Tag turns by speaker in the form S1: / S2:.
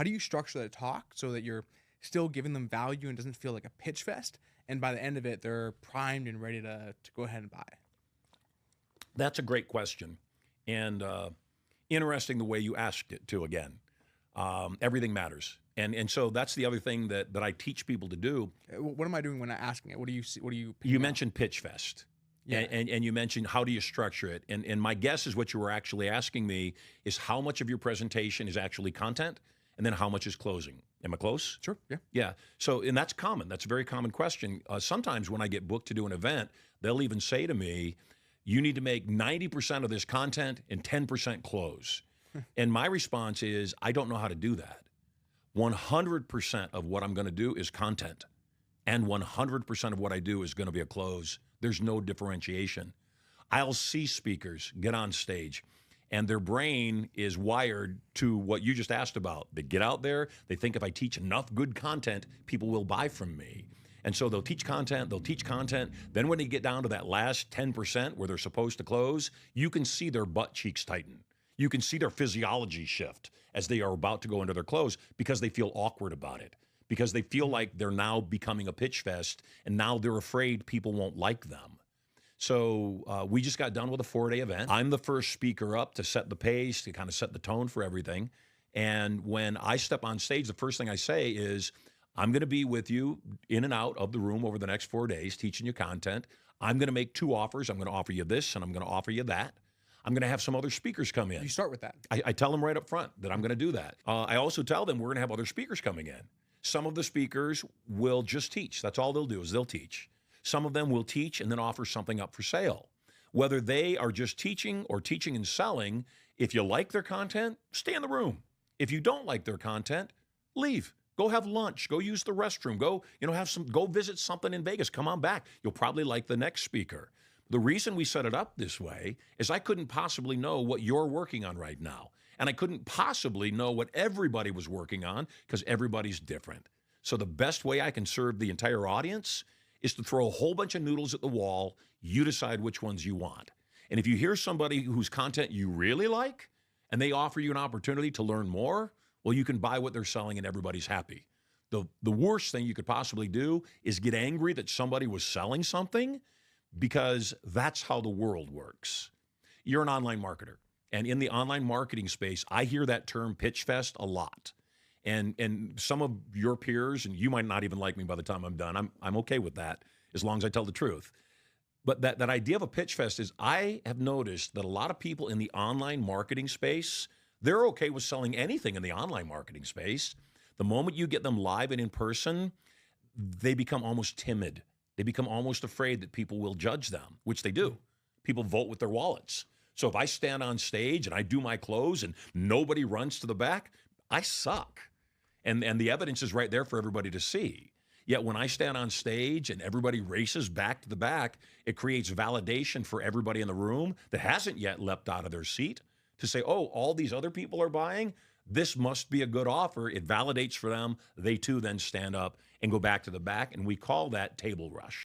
S1: how do you structure that talk so that you're still giving them value and doesn't feel like a pitch fest? And by the end of it, they're primed and ready to go ahead and buy.
S2: That's a great question. And interesting the way you asked it, too, again. Everything matters. And so that's the other thing that I teach people to do.
S1: What am I doing when I'm asking it? What do you see? What do you?
S2: You mentioned Pitch Fest.
S1: Yeah.
S2: And you mentioned how do you structure it. And my guess is what you were actually asking me is how much of your presentation is actually content and then how much is closing. Am I close?
S1: Sure. Yeah.
S2: Yeah. So, and that's common. That's a very common question. Sometimes when I get booked to do an event, they'll even say to me, you need to make 90% of this content and 10% close. And my response is, I don't know how to do that. 100% of what I'm going to do is content. And 100% of what I do is going to be a close. There's no differentiation. I'll see speakers get on stage and their brain is wired to what you just asked about. They get out there, they think if I teach enough good content, people will buy from me. And so they'll teach content. Then when they get down to that last 10% where they're supposed to close, you can see their butt cheeks tighten. You can see their physiology shift as they are about to go into their close because they feel awkward about it, because they feel like they're now becoming a pitch fest and now they're afraid people won't like them. So we just got done with a 4-day event. I'm the first speaker up to set the pace, to kind of set the tone for everything. And when I step on stage, the first thing I say is, I'm going to be with you in and out of the room over the next 4 days, teaching you content. I'm going to make 2 offers. I'm going to offer you this, and I'm going to offer you that. I'm going to have some other speakers come in.
S1: You start with that.
S2: I tell them right up front that I'm going to do that. I also tell them we're going to have other speakers coming in. Some of the speakers will just teach. That's all they'll do is they'll teach. Some of them will teach and then offer something up for sale. Whether they are just teaching or teaching and selling, if you like their content, stay in the room. If you don't like their content, leave. Go have lunch. Go use the restroom. Go visit something in Vegas. Come on back. You'll probably like the next speaker. The reason we set it up this way is I couldn't possibly know what you're working on right now. And I couldn't possibly know what everybody was working on because everybody's different. So the best way I can serve the entire audience is to throw a whole bunch of noodles at the wall. You decide which ones you want. And if you hear somebody whose content you really like and they offer you an opportunity to learn more, well, you can buy what they're selling and everybody's happy. The worst thing you could possibly do is get angry that somebody was selling something, because that's how the world works. You're an online marketer. And in the online marketing space, I hear that term pitch fest a lot. And some of your peers, and you might not even like me by the time I'm done, I'm okay with that as long as I tell the truth. But that idea of a pitch fest is, I have noticed that a lot of people in the online marketing space, they're okay with selling anything in the online marketing space. The moment you get them live and in person, they become almost timid. They become almost afraid that people will judge them, which they do. People vote with their wallets. So if I stand on stage and I do my close and nobody runs to the back, I suck. And the evidence is right there for everybody to see. Yet when I stand on stage and everybody races back to the back, it creates validation for everybody in the room that hasn't yet leapt out of their seat to say, oh, all these other people are buying? This must be a good offer. It validates for them. They too then stand up and go back to the back, and we call that table rush.